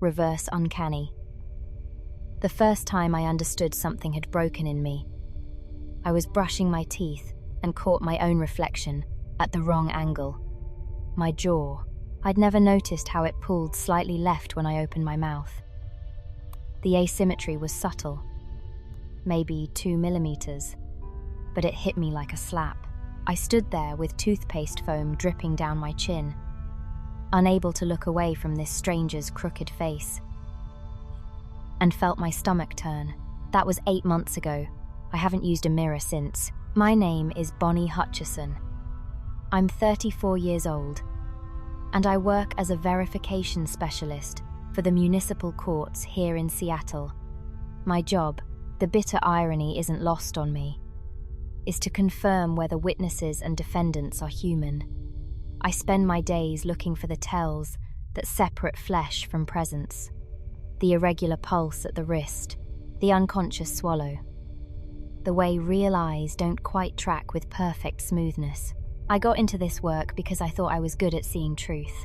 reverse uncanny. The first time I understood something had broken in me, I was brushing my teeth and caught my own reflection at the wrong angle. My jaw. I'd never noticed how it pulled slightly left when I opened my mouth. The asymmetry was subtle, maybe 2 millimeters, but it hit me like a slap. I stood there with toothpaste foam dripping down my chin, unable to look away from this stranger's crooked face, and felt my stomach turn. That was 8 months ago. I haven't used a mirror since. My name is Bonnie Hutchison. I'm 34 years old, and I work as a verification specialist for the municipal courts here in Seattle. My job, the bitter irony isn't lost on me, is to confirm whether witnesses and defendants are human. I spend my days looking for the tells that separate flesh from presence. The irregular pulse at the wrist, the unconscious swallow, the way real eyes don't quite track with perfect smoothness. I got into this work because I thought I was good at seeing truth.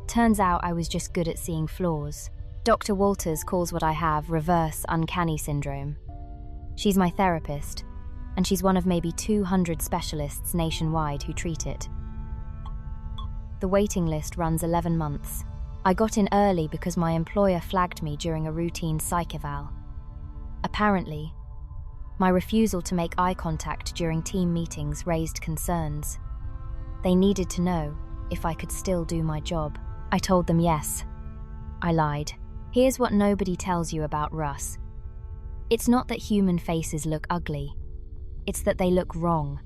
Turns out I was just good at seeing flaws. Dr. Walters calls what I have reverse uncanny syndrome. She's my therapist, and she's one of maybe 200 specialists nationwide who treat it. The waiting list runs 11 months. I got in early because my employer flagged me during a routine psych eval. Apparently, my refusal to make eye contact during team meetings raised concerns. They needed to know if I could still do my job. I told them yes. I lied. Here's what nobody tells you about Russ. It's not that human faces look ugly. It's that they look wrong.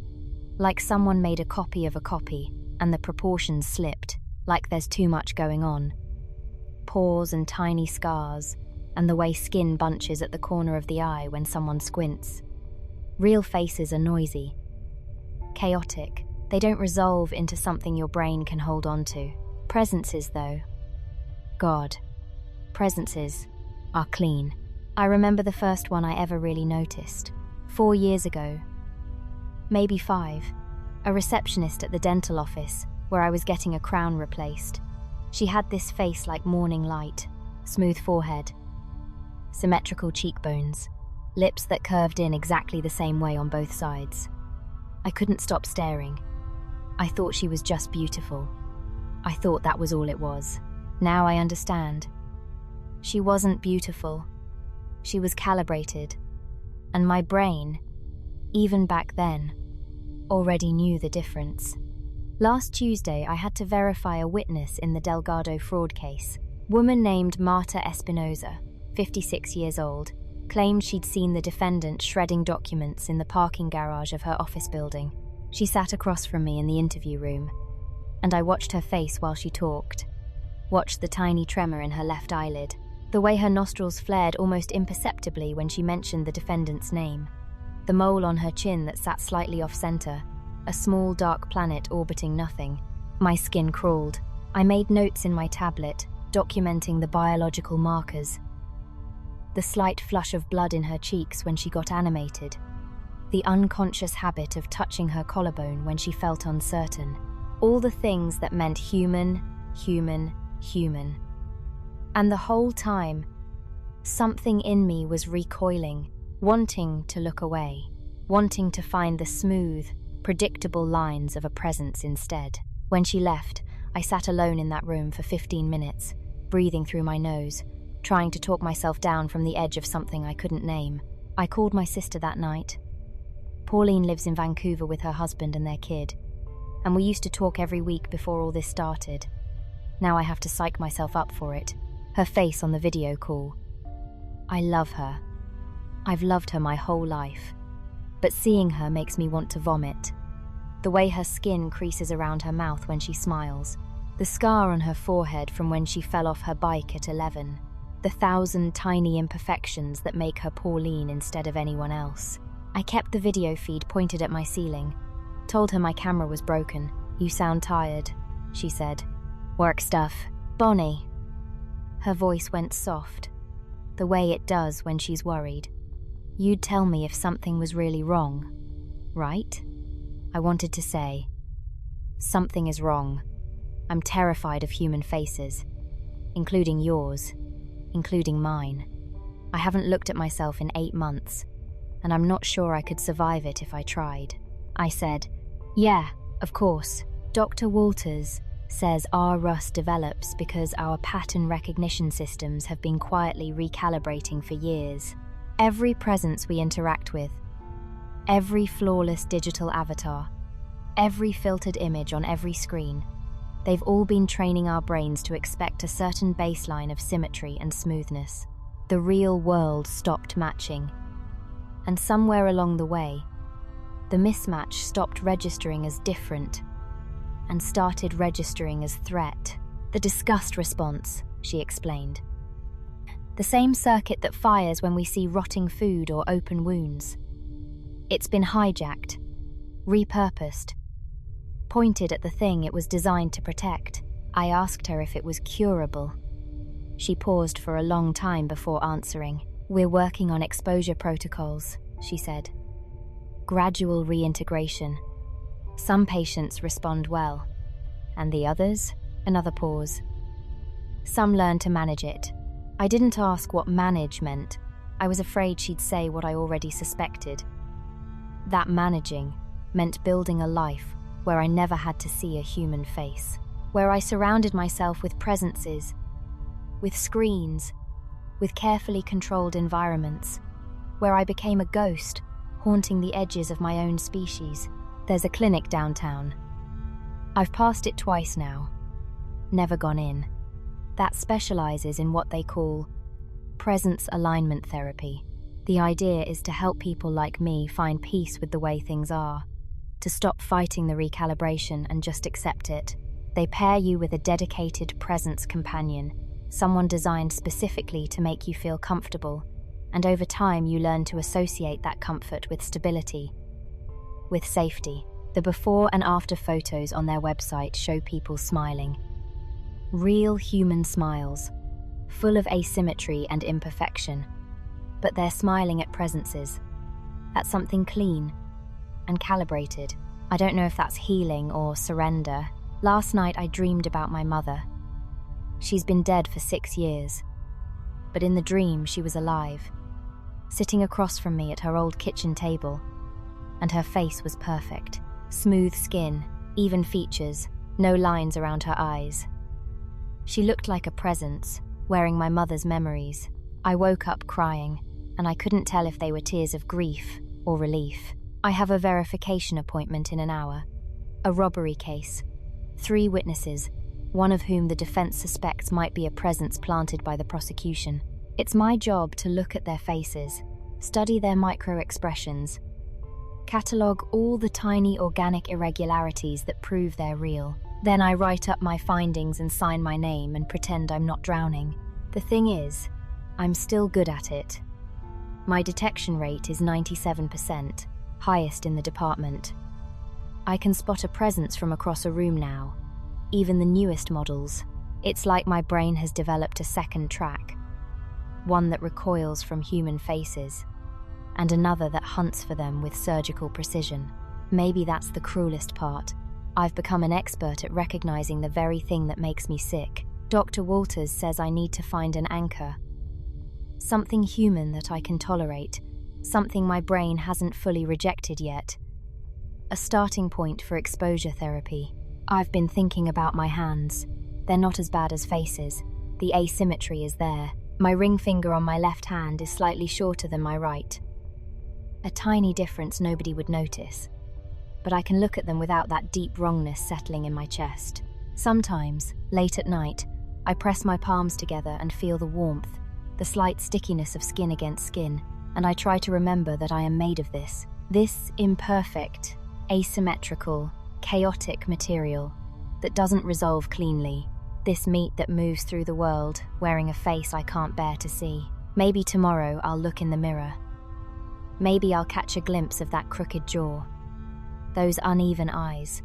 Like someone made a copy of a copy and the proportions slipped, like there's too much going on. Pores and tiny scars, and the way skin bunches at the corner of the eye when someone squints. Real faces are noisy, chaotic. They don't resolve into something your brain can hold on to. Presences, though. God, presences are clean. I remember the first one I ever really noticed. 4 years ago. Maybe 5. A receptionist at the dental office, where I was getting a crown replaced. She had this face like morning light, smooth forehead, symmetrical cheekbones, lips that curved in exactly the same way on both sides. I couldn't stop staring. I thought she was just beautiful. I thought that was all it was. Now I understand. She wasn't beautiful. She was calibrated. And my brain, even back then, already knew the difference. Last Tuesday, I had to verify a witness in the Delgado fraud case. Woman named Marta Espinoza, 56 years old, claimed she'd seen the defendant shredding documents in the parking garage of her office building. She sat across from me in the interview room, and I watched her face while she talked. Watched the tiny tremor in her left eyelid, the way her nostrils flared almost imperceptibly when she mentioned the defendant's name, the mole on her chin that sat slightly off-center, a small dark planet orbiting nothing. My skin crawled. I made notes in my tablet, documenting the biological markers. The slight flush of blood in her cheeks when she got animated. The unconscious habit of touching her collarbone when she felt uncertain. All the things that meant human, human, human. And the whole time, something in me was recoiling, wanting to look away, wanting to find the smooth, predictable lines of a presence instead. When she left, I sat alone in that room for 15 minutes, breathing through my nose, trying to talk myself down from the edge of something I couldn't name. I called my sister that night. Pauline lives in Vancouver with her husband and their kid, and we used to talk every week before all this started. Now I have to psych myself up for it. Her face on the video call. I love her. I've loved her my whole life. But seeing her makes me want to vomit. The way her skin creases around her mouth when she smiles. The scar on her forehead from when she fell off her bike at 11. The 1,000 tiny imperfections that make her Pauline instead of anyone else. I kept the video feed pointed at my ceiling. Told her my camera was broken. You sound tired, she said. Work stuff. Bonnie. Her voice went soft, the way it does when she's worried. You'd tell me if something was really wrong, right? I wanted to say, something is wrong. I'm terrified of human faces. including yours, including mine. I haven't looked at myself in 8 months, and I'm not sure I could survive it if I tried. I said, yeah, of course. Dr. Walters says our rust develops because our pattern recognition systems have been quietly recalibrating for years. Every presence we interact with, every flawless digital avatar, every filtered image on every screen, they've all been training our brains to expect a certain baseline of symmetry and smoothness. The real world stopped matching. And somewhere along the way, the mismatch stopped registering as different and started registering as threat. The disgust response, she explained. The same circuit that fires when we see rotting food or open wounds. It's been hijacked, repurposed, pointed at the thing it was designed to protect. I asked her if it was curable. She paused for a long time before answering. We're working on exposure protocols, she said. Gradual reintegration. Some patients respond well, and the others? Another pause. Some learn to manage it. I didn't ask what manage meant. I was afraid she'd say what I already suspected. That managing meant building a life where I never had to see a human face, where I surrounded myself with presences, with screens, with carefully controlled environments, where I became a ghost, haunting the edges of my own species. There's a clinic downtown. I've passed it twice now, never gone in. That specializes in what they call presence alignment therapy. The idea is to help people like me find peace with the way things are, to stop fighting the recalibration and just accept it. They pair you with a dedicated presence companion, someone designed specifically to make you feel comfortable, and over time you learn to associate that comfort with stability, with safety. The before and after photos on their website show people smiling. Real human smiles, full of asymmetry and imperfection, but they're smiling at presences, at something clean and calibrated. I don't know if that's healing or surrender. Last night I dreamed about my mother. She's been dead for 6 years, but in the dream she was alive, sitting across from me at her old kitchen table, and her face was perfect. Smooth skin, even features, no lines around her eyes. She looked like a presence, wearing my mother's memories. I woke up crying, and I couldn't tell if they were tears of grief or relief. I have a verification appointment in an hour. A robbery case. 3 witnesses, one of whom the defense suspects might be a presence planted by the prosecution. It's my job to look at their faces, study their micro-expressions, catalogue all the tiny organic irregularities that prove they're real. Then I write up my findings and sign my name and pretend I'm not drowning. The thing is, I'm still good at it. My detection rate is 97%, highest in the department. I can spot a presence from across a room now, even the newest models. It's like my brain has developed a second track, one that recoils from human faces, and another that hunts for them with surgical precision. Maybe that's the cruelest part. I've become an expert at recognizing the very thing that makes me sick. Dr. Walters says I need to find an anchor, something human that I can tolerate, something my brain hasn't fully rejected yet. A starting point for exposure therapy. I've been thinking about my hands. They're not as bad as faces. The asymmetry is there. My ring finger on my left hand is slightly shorter than my right. A tiny difference nobody would notice, but I can look at them without that deep wrongness settling in my chest. Sometimes, late at night, I press my palms together and feel the warmth, the slight stickiness of skin against skin, and I try to remember that I am made of this imperfect, asymmetrical, chaotic material that doesn't resolve cleanly, this meat that moves through the world wearing a face I can't bear to see. Maybe tomorrow I'll look in the mirror. Maybe I'll catch a glimpse of that crooked jaw, those uneven eyes,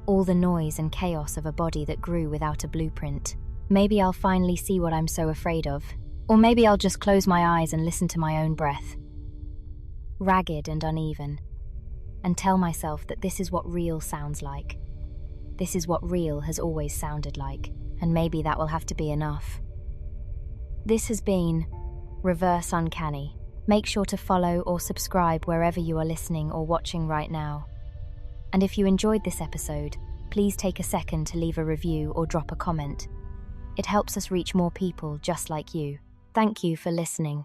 all the noise and chaos of a body that grew without a blueprint. Maybe I'll finally see what I'm so afraid of. Or maybe I'll just close my eyes and listen to my own breath, ragged and uneven, and tell myself that this is what real sounds like. This is what real has always sounded like. and maybe that will have to be enough. This has been Reverse Uncanny. Make sure to follow or subscribe wherever you are listening or watching right now. And if you enjoyed this episode, please take a second to leave a review or drop a comment. It helps us reach more people just like you. Thank you for listening.